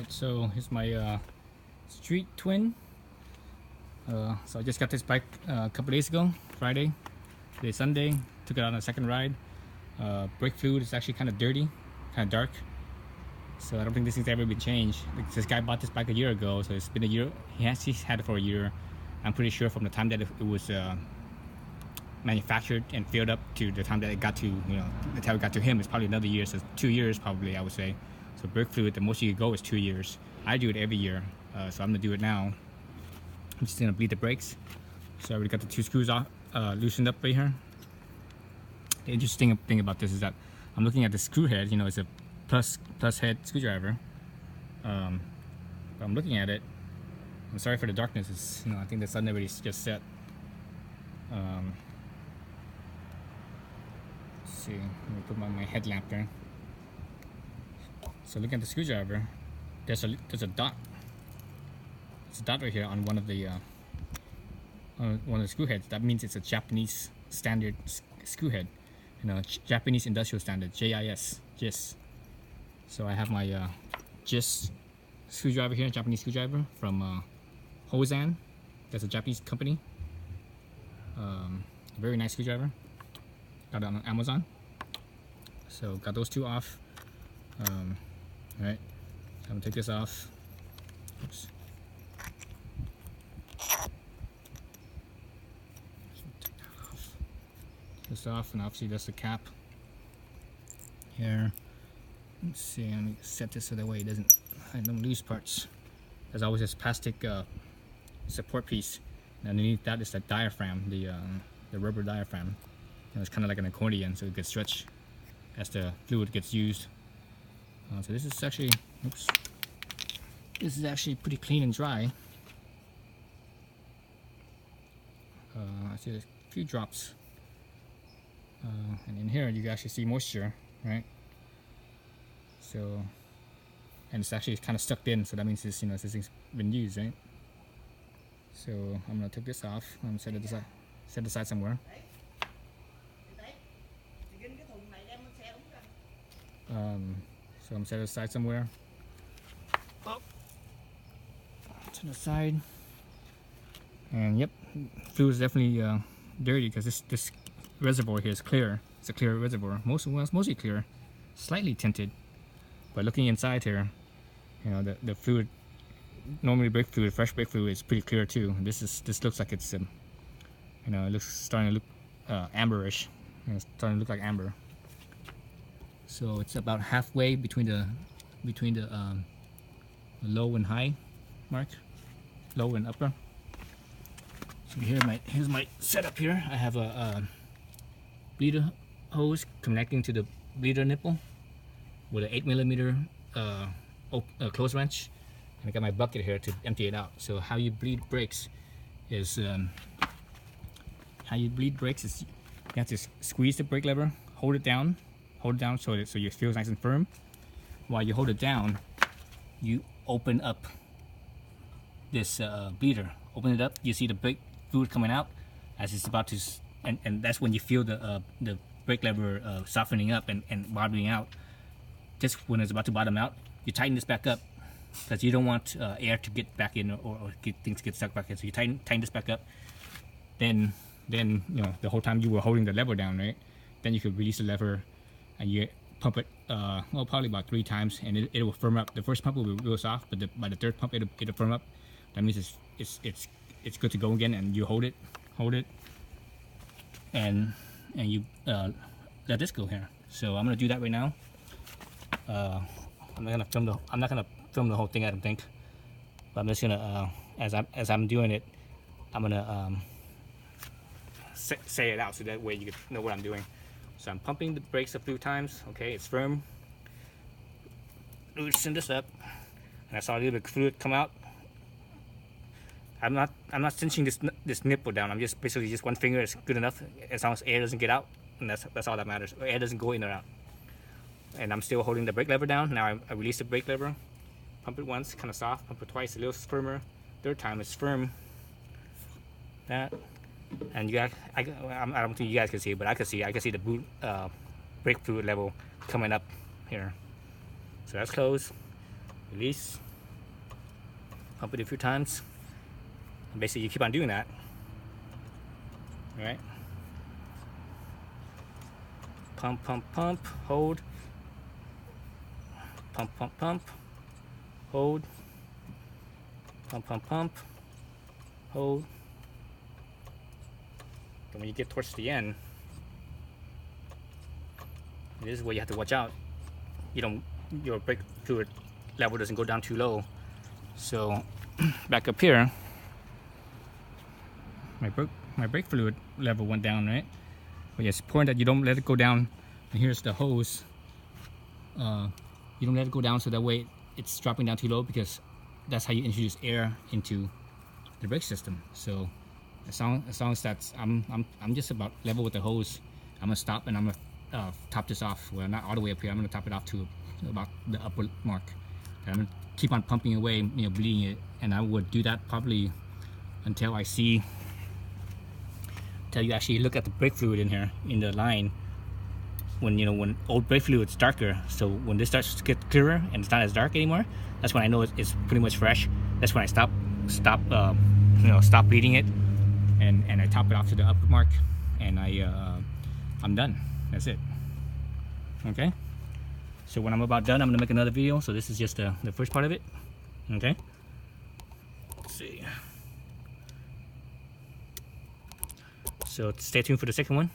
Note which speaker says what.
Speaker 1: Alright, so here's my street twin. So I just got this bike a couple days ago, Friday. Today Sunday. Took it on a second ride. Brake fluid is actually kind of dirty, kind of dark. So I don't think this thing's ever been changed. Like, this guy bought this bike a year ago, so it's been a year. He's had it for a year. I'm pretty sure from the time that it was manufactured and filled up to the time that it got to, the time it got to him, it's probably another year. So 2 years probably, I would say. So brake fluid, the most you could go is 2 years. I do it every year, so I'm gonna do it now. I'm just gonna bleed the brakes. So I already got the 2 screws off, loosened up right here. The interesting thing about this is that I'm looking at the screw head. It's a plus head screwdriver. I'm looking at it. I'm sorry for the darkness. It's, I think the sun already just set. Let's see. Let me put my headlamp there. So looking at the screwdriver, there's a dot. It's a dot right here on one of the screw heads. That means it's a Japanese standard screw head. Japanese industrial standard, JIS. So I have my JIS screwdriver here, Japanese screwdriver from Hosan. That's a Japanese company. Very nice screwdriver. Got it on Amazon. So got those 2 off. Alright, so I'm gonna take this off. Oops. This off, and obviously that's the cap here. Let's see, let me set this so that way I don't lose parts. There's always this plastic support piece, and underneath that is that diaphragm, the rubber diaphragm. It's kind of like an accordion, so it gets stretched as the fluid gets used. So this is actually, this is actually pretty clean and dry. I see there's a few drops. And in here you can actually see moisture, right? So, and it's actually kind of stuck in, so that means this, this thing's been used, right? So I'm gonna take this off. I'm gonna set it aside somewhere. So I'm set it aside somewhere. Oh. To the side. And yep, fluid is definitely dirty because this reservoir here is clear. It's a clear reservoir. Mostly clear, slightly tinted. But looking inside here, the fluid. Normally, brake fluid, fresh brake fluid, is pretty clear too. This looks like it's it looks starting to look amberish. It's starting to look like amber. So it's about halfway between the low and high mark, low and upper. So here's my setup here. I have a bleeder hose connecting to the bleeder nipple with an 8mm close wrench, and I got my bucket here to empty it out. So how you bleed brakes is you have to squeeze the brake lever, hold it down so your feel is nice and firm. While you hold it down, you open up this bleeder. Open it up, you see the brake fluid coming out as it's about to, and that's when you feel the brake lever softening up and bottoming out. Just when it's about to bottom out, you tighten this back up because you don't want air to get back in or things to get stuck back in. So you tighten this back up. Then the whole time you were holding the lever down, right? Then you could release the lever and you pump it, probably about 3 times, and it will firm up. The first pump will be real soft, but by the 3rd pump it'll firm up. That means it's good to go again, and you hold it, and you let this go here. So I'm gonna do that right now. I'm not gonna film the whole thing, I don't think, but I'm just gonna as I'm doing it, I'm gonna say it out so that way you can know what I'm doing. So I'm pumping the brakes a few times. Okay, it's firm. Loosen this up, and I saw a little bit of fluid come out. I'm not cinching this nipple down. I'm just basically one finger is good enough as long as air doesn't get out, and that's all that matters. Air doesn't go in or out. And I'm still holding the brake lever down. Now I release the brake lever, pump it once, kind of soft, pump it twice, a little firmer. 3rd time it's firm. That, and I don't think you guys can see it, but I can see the boot brake fluid level coming up here. So that's closed. Release. Pump it a few times. And basically, you keep on doing that. All right. Pump, pump, pump, hold. Pump, pump, pump, hold. Pump, pump, pump, hold. And when you get towards the end, this is where you have to watch out. Your brake fluid level doesn't go down too low. So back up here, my brake fluid level went down, right? But it's important that you don't let it go down. And here's the hose. You don't let it go down so that way it's dropping down too low, because that's how you introduce air into the brake system. So as long as that's I'm just about level with the hose, I'm gonna stop and I'm gonna top this off. Well, not all the way up here. I'm gonna top it off to about the upper mark. And I'm gonna keep on pumping away, bleeding it, and I would do that probably until you actually look at the brake fluid in here in the line. When old brake fluid's darker, so when this starts to get clearer and it's not as dark anymore, that's when I know it's pretty much fresh. That's when I stop bleeding it, and I top it off to the upper mark, and I'm done. That's it. Okay. So when I'm about done, I'm gonna make another video. So this is just the first part of it. Okay. Let's see. So stay tuned for the second one.